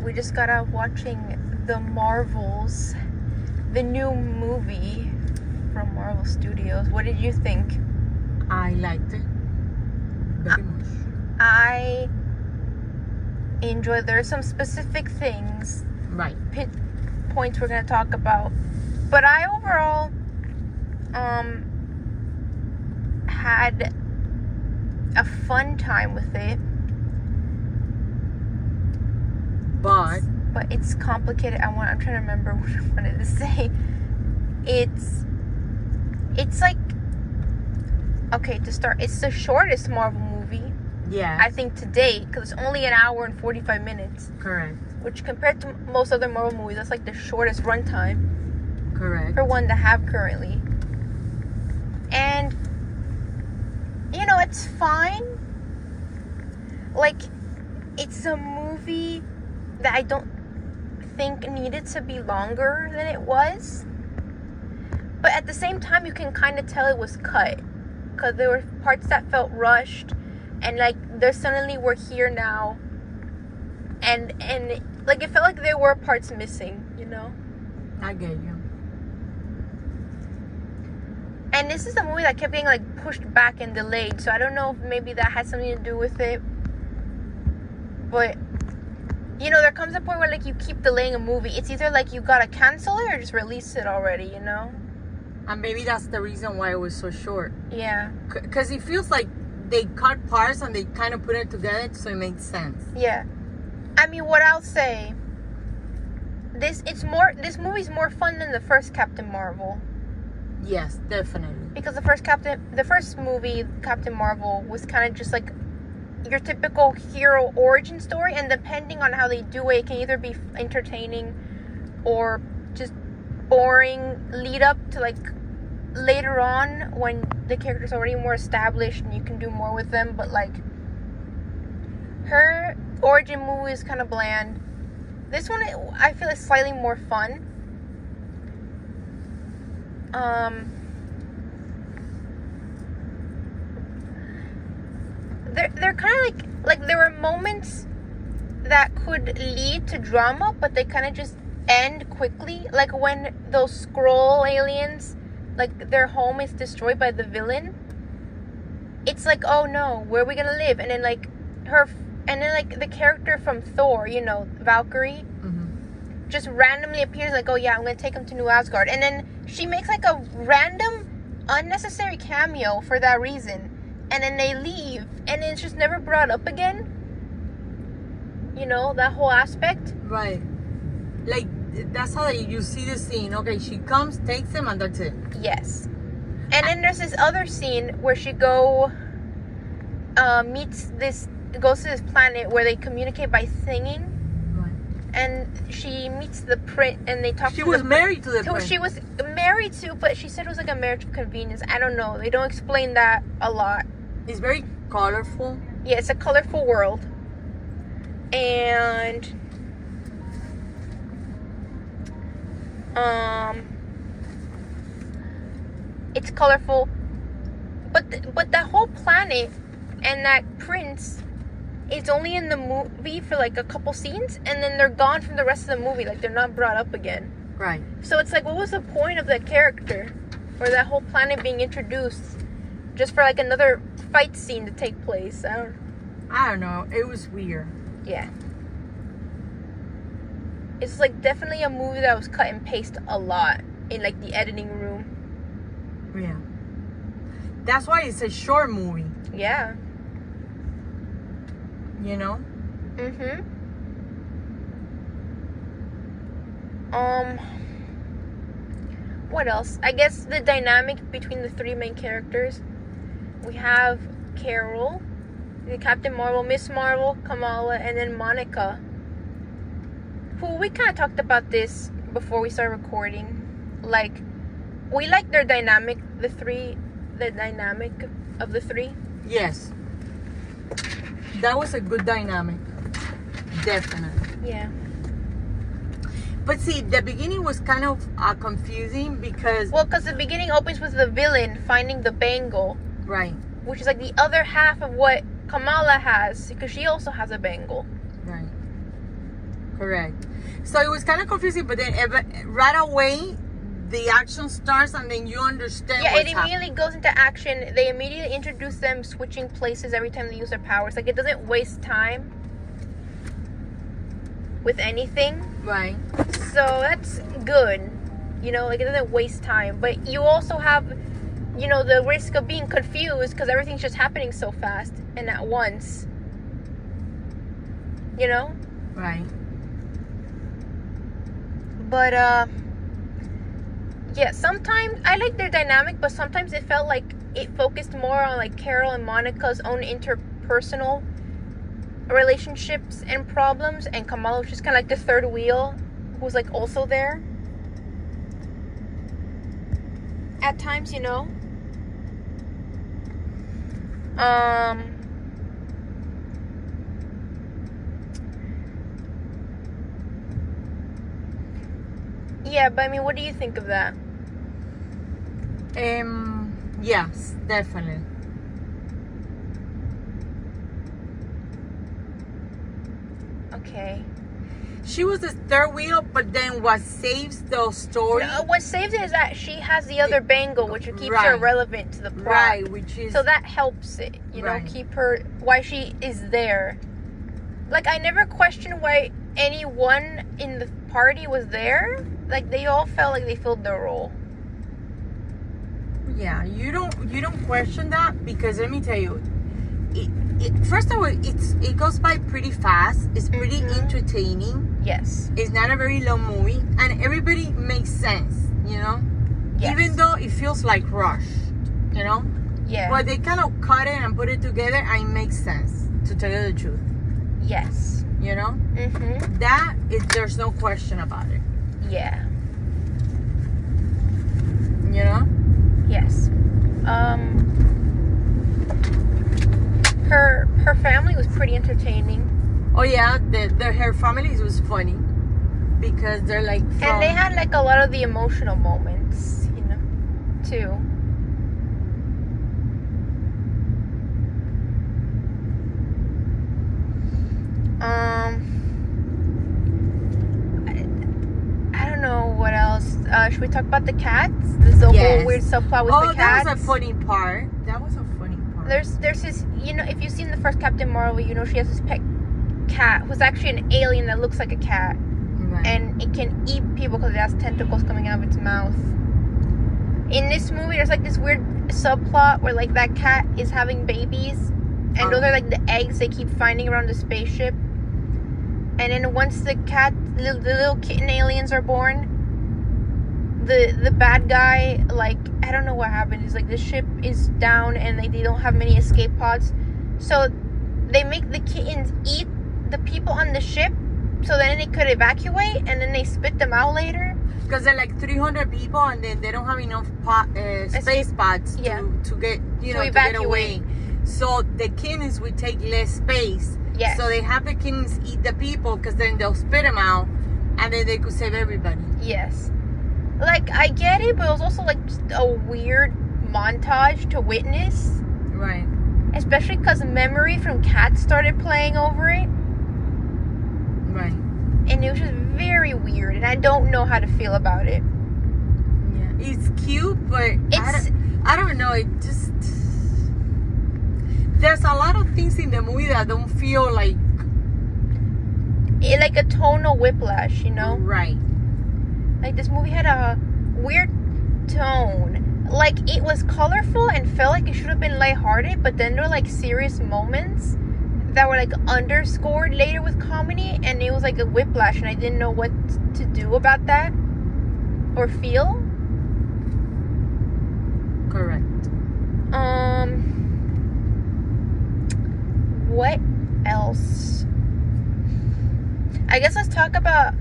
we just got out watching The Marvels, the new movie from Marvel Studios. What did you think? I liked it very much. I enjoyed. There are some specific things, Right. points we're going to talk about, but I overall had a fun time with it. But it's complicated. I'm trying to remember what I wanted to say. It's like, okay, to start, it's the shortest Marvel movie, yeah, I think, to date, because it's only an hour and 45 minutes. Correct. Which, compared to most other Marvel movies, that's like the shortest runtime. Correct. For one to have currently. And, you know, it's fine. Like, it's a movie that I don't think needed to be longer than it was. But at the same time, you can kind of tell it was cut. Because there were parts that felt rushed. And, like, we're here now. And like, it felt like there were parts missing, you know? I get you. And this is a movie that kept getting, like, pushed back and delayed. So I don't know if maybe that had something to do with it. But, you know, there comes a point where, like, you keep delaying a movie. It's either, like, you gotta cancel it or just release it already, you know? And maybe that's the reason why it was so short. Yeah. Because it feels like they cut parts and they kind of put it together so it makes sense. Yeah. I mean, what I'll say, this movie's more fun than the first Captain Marvel. Yes, definitely. Because the first movie, Captain Marvel, was kind of just like your typical hero origin story, and depending on how they do it, it can either be entertaining or just boring lead up to, like, later on when the character's already more established and you can do more with them. But, like, her origin movie is kind of bland. This one, I feel, is slightly more fun. They're kind of like there were moments that could lead to drama, but they kind of just end quickly. Like when those Skrull aliens, like, their home is destroyed by the villain. It's like, oh no, where are we gonna live? And then, like, the character from Thor, you know, Valkyrie, just randomly appears, like, oh yeah, I'm gonna take him to New Asgard. And then she makes, like, a random, unnecessary cameo for that reason. And then they leave, and it's just never brought up again. You know, that whole aspect. Right. Like, that's how you see the scene. Okay, she comes, takes him, and that's it. Yes. And then there's this other scene where she goes to this planet where they communicate by singing. Right. And she meets the prince, and they talk. She was married to the prince. She was married to, but she said it was like a marriage of convenience. I don't know. They don't explain that a lot. It's very colorful. Yeah, it's a colorful world. And it's colorful, but that whole planet and that prince is only in the movie for, like, a couple scenes, and then they're gone from the rest of the movie. Like, they're not brought up again. Right. So it's like, what was the point of that character or that whole planet being introduced just for, like, another fight scene to take place? I don't know. It was weird. Yeah. It's, like, definitely a movie that was cut and pasted a lot in, like, the editing room. Yeah. That's why it's a short movie. Yeah. You know? What else? I guess the dynamic between the three main characters. We have Carol, the Captain Marvel, Miss Marvel, Kamala, and then Monica. Who, we kind of talked about this before we started recording. Like, we like their dynamic, the dynamic of the three. Yes. That was a good dynamic. Definitely. Yeah. But see, the beginning was kind of confusing because... Well, because the beginning opens with the villain finding the bangle. Right. Which is like the other half of what Kamala has, because she also has a bangle. Right. Correct. So it was kind of confusing, but then right away, the action starts and then you understand Yeah, what's it immediately goes into action. They immediately introduce them switching places every time they use their powers. Like, it doesn't waste time with anything. Right. So that's good. You know, like, it doesn't waste time. But you also have, you know, the risk of being confused because everything's just happening so fast and at once. You know? Right. But, yeah, sometimes I like their dynamic, but sometimes it felt like it focused more on like Carol and Monica's own interpersonal relationships and problems, and Kamala was just kind of like the third wheel who was like also there at times, you know. Yeah, but I mean, what do you think of that? Yes, definitely. Okay. She was the third wheel, but then what saves the story? No, what saves it is that she has the other bangle, which keeps her right. relevant to the plot. Right, which is... So that helps it, you know, keep her... Why she is there. Like, I never questioned why anyone in the party was there. Like, they all felt like they filled their role. Yeah, you don't question that, because let me tell you, first of all, it goes by pretty fast. It's pretty entertaining. Yes. It's not a very long movie, and everybody makes sense, you know? Yes. Even though it feels like rushed, you know? Yeah. But they kind of cut it and put it together, and it makes sense, to tell you the truth. Yes. You know? Mm-hmm. That is, there's no question about it. Yeah. You know? Yes. Her family was pretty entertaining. Oh yeah, her family was funny because they're like and they had like a lot of the emotional moments, you know, too. I don't know what else. Should we talk about the cats? There's a whole weird subplot with the cats. That was a funny part. There's this, you know, if you've seen the first Captain Marvel, you know she has this pet cat who's actually an alien that looks like a cat. Right. And it can eat people because it has tentacles coming out of its mouth. In this movie, there's like this weird subplot where like that cat is having babies, and those are like the eggs they keep finding around the spaceship. And then once the little kitten aliens are born, the bad guy, like, I don't know what happened. It's like the ship is down and they don't have many escape pods, so they make the kittens eat the people on the ship so then they could evacuate, and then they spit them out later because they're like 300 people and then they don't have enough space pods to get, you know, to get away. So the kittens would take less space. Yes. So they have the kittens eat the people because then they'll spit them out and then they could save everybody. Yes. Like, I get it, but it was also like just a weird montage to witness. Right. Especially because Memory from Cats started playing over it. Right. And it was just very weird, and I don't know how to feel about it. Yeah. It's cute, but I don't know. It just... There's a lot of things in the movie that don't feel like... like a tonal whiplash, you know? Right. Like, this movie had a weird tone. Like, it was colorful and felt like it should have been lighthearted, but then there were, like, serious moments that were, like, underscored later with comedy, and it was, like, a whiplash, and I didn't know what to do about that or feel. Correct. What else? I guess let's talk about...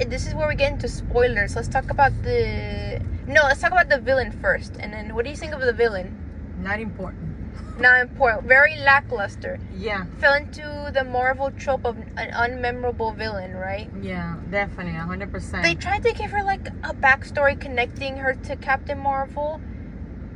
This is where we get into spoilers. Let's talk about let's talk about the villain first. And then, what do you think of the villain? Not important. Not important. Very lackluster. Yeah. Fell into the Marvel trope of an unmemorable villain, right? Yeah, definitely, 100%. They tried to give her, like, a backstory connecting her to Captain Marvel,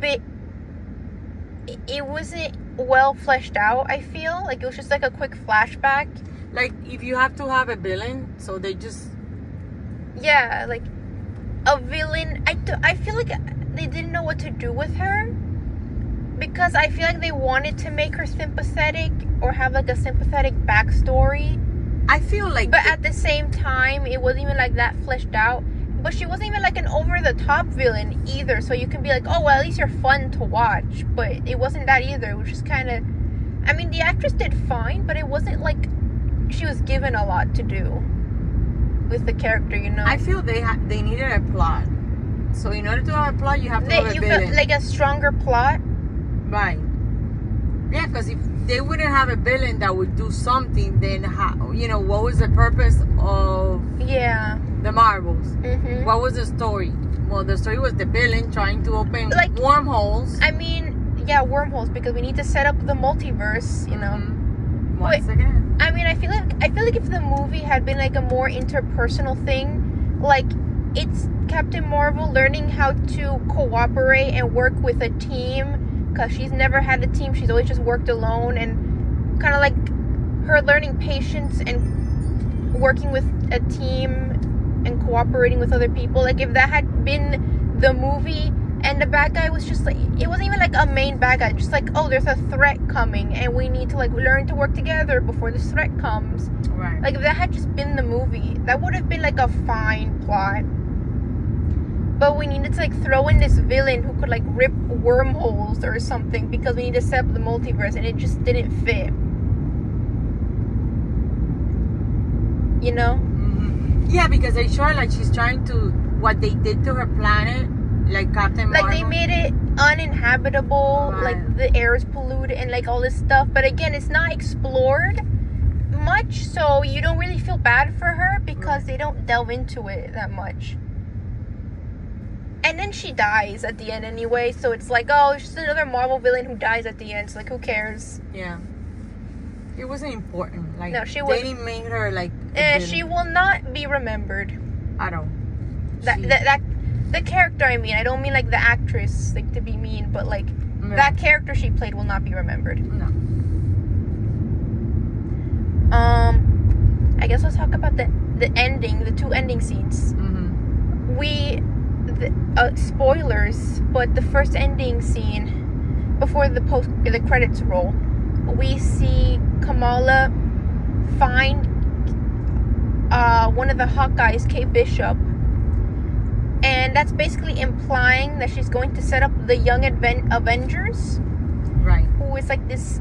but it wasn't well fleshed out, I feel. Like, it was just, like, a quick flashback. Like, if you have to have a villain, so they just... Yeah, like, a villain. I feel like they didn't know what to do with her. Because I feel like they wanted to make her sympathetic or have, like, a sympathetic backstory. I feel like... But at the same time, it wasn't even, like, that fleshed out. But she wasn't even, like, an over-the-top villain either. So you can be like, oh, well, at least you're fun to watch. But it wasn't that either. It was just kind of... I mean, the actress did fine, but it wasn't, like, she was given a lot to do with the character, you know? I feel they needed a plot. So in order to have a plot, you have to have a villain. Felt like a stronger plot? Right. Yeah, because if they wouldn't have a villain that would do something, then how, you know, what was the purpose of the Marvels? Mm-hmm. What was the story? Well, the story was the villain trying to open, like, wormholes. I mean, yeah, wormholes, because we need to set up the multiverse, you know. Once again. I mean, I feel like if the movie had been, like, a more interpersonal thing, like, it's Captain Marvel learning how to cooperate and work with a team, because she's never had a team. She's always just worked alone, and kind of like her learning patience and working with a team and cooperating with other people. Like, if that had been the movie and the bad guy was just like, it wasn't even like a main bad guy, just like, oh, there's a threat coming and we need to, like, learn to work together before this threat comes. Right. Like, if that had just been the movie, that would have been, like, a fine plot. But we needed to, like, throw in this villain who could, like, rip wormholes or something because we need to set up the multiverse, and it just didn't fit. You know? Mm-hmm. Yeah, because they show, like, she's trying to, what they did to her planet, like Captain Marvel. Like, they made it uninhabitable, right. Like, the air is polluted and, like, all this stuff. But again, it's not explored much, so you don't really feel bad for her because they don't delve into it that much. And then she dies at the end anyway, so it's like, oh, it's just another Marvel villain who dies at the end. So, like, who cares? Yeah. It wasn't important. Like, no, she they didn't make her, like... she will not be remembered. At all. The character, I mean. I don't mean, like, the actress, like, to be mean, but, like, that character she played will not be remembered. No. I guess let's talk about the ending, the two ending scenes. Mm-hmm. Spoilers, but the first ending scene, before the credits roll, we see Kamala find one of the Hawkeyes, Kate Bishop, and that's basically implying that she's going to set up the Young Avengers, right? Who is like this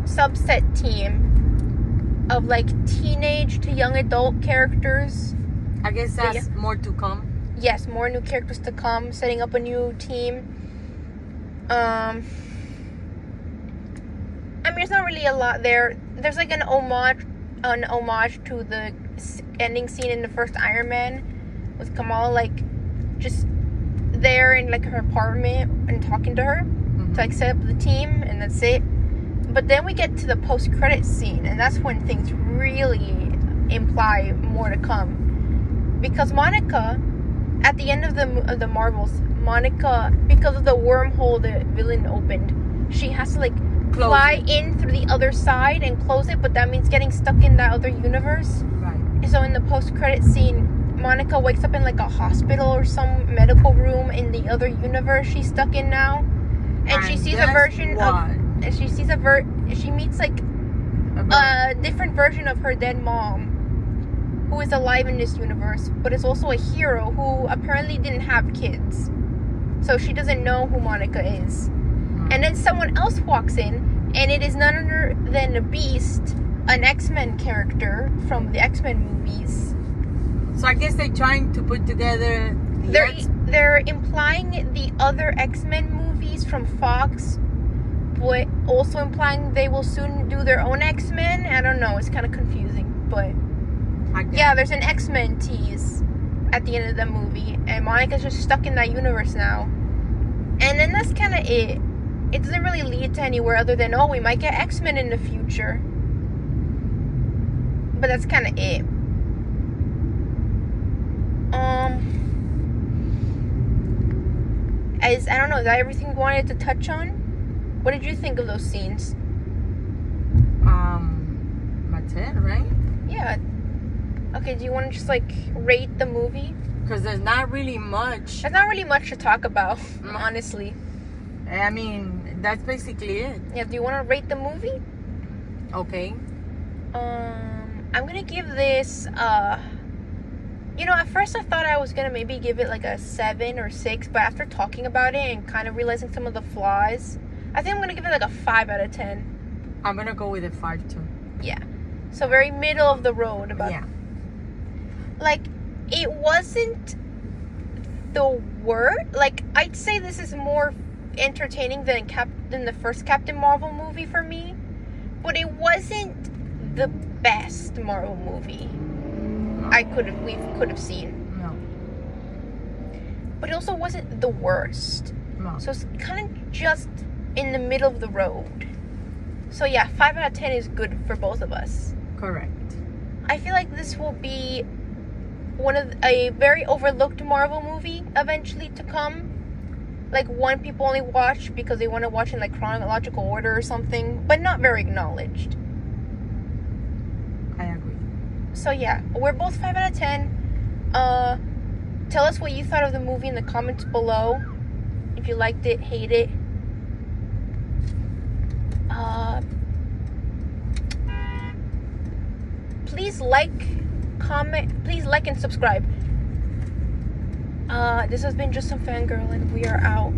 subset team of like teenage to young adult characters. I guess that's more to come. Yes, more new characters to come, setting up a new team. I mean, there's not really a lot there. There's like an homage to the ending scene in the first Iron Man with Kamala, like, just there in, like, her apartment and talking to her to, like, set up the team, and that's it. But then we get to the post-credits scene, and that's when things really imply more to come. Because Monica, at the end of the Marvels, Monica, because of the wormhole the villain opened, she has to, like, fly in through the other side and close it, but that means getting stuck in that other universe. Right. So in the post-credit scene, Monica wakes up in, like, a hospital or some medical room in the other universe she's stuck in now, and she sees a version of, and she sees she meets, like, a different version of her dead mom, who is alive in this universe, but is also a hero who apparently didn't have kids. So she doesn't know who Monica is. And then someone else walks in, and it is none other than a Beast, an X-Men character from the X-Men movies. So I guess they're trying to put together... They're implying the other X-Men movies from Fox, but also implying they will soon do their own X-Men. I don't know, it's kind of confusing, but... Yeah, there's an X-Men tease at the end of the movie, and Monica's just stuck in that universe now. And then that's kind of it. It doesn't really lead to anywhere other than, oh, we might get X-Men in the future. But that's kind of it. I don't know, is that everything you wanted to touch on? What did you think of those scenes? That's it, right? Okay, do you want to just, like, rate the movie? Because there's not really much. There's not really much to talk about, honestly. I mean, that's basically it. Yeah, do you want to rate the movie? Okay. I'm going to give this, you know, at first I thought I was going to maybe give it, like, a 7 or 6. But after talking about it and kind of realizing some of the flaws, I think I'm going to give it, like, a 5 out of 10. I'm going to go with a 5, too. Yeah. So very middle of the road. Yeah. Like, it wasn't the worst. Like, I'd say this is more entertaining than the first Captain Marvel movie for me. But it wasn't the best Marvel movie we could have seen. No. But it also wasn't the worst. No. So it's kind of just in the middle of the road. So yeah, 5 out of 10 is good for both of us. Correct. I feel like this will be a very overlooked Marvel movie eventually to come. Like, one people only watch because they want to watch in, like, chronological order or something, but not very acknowledged. I agree. So yeah, we're both 5 out of 10. Tell us what you thought of the movie in the comments below. If you liked it, hate it. Please like, comment, please like and subscribe. This has been Just Some Fangirl, and we are out.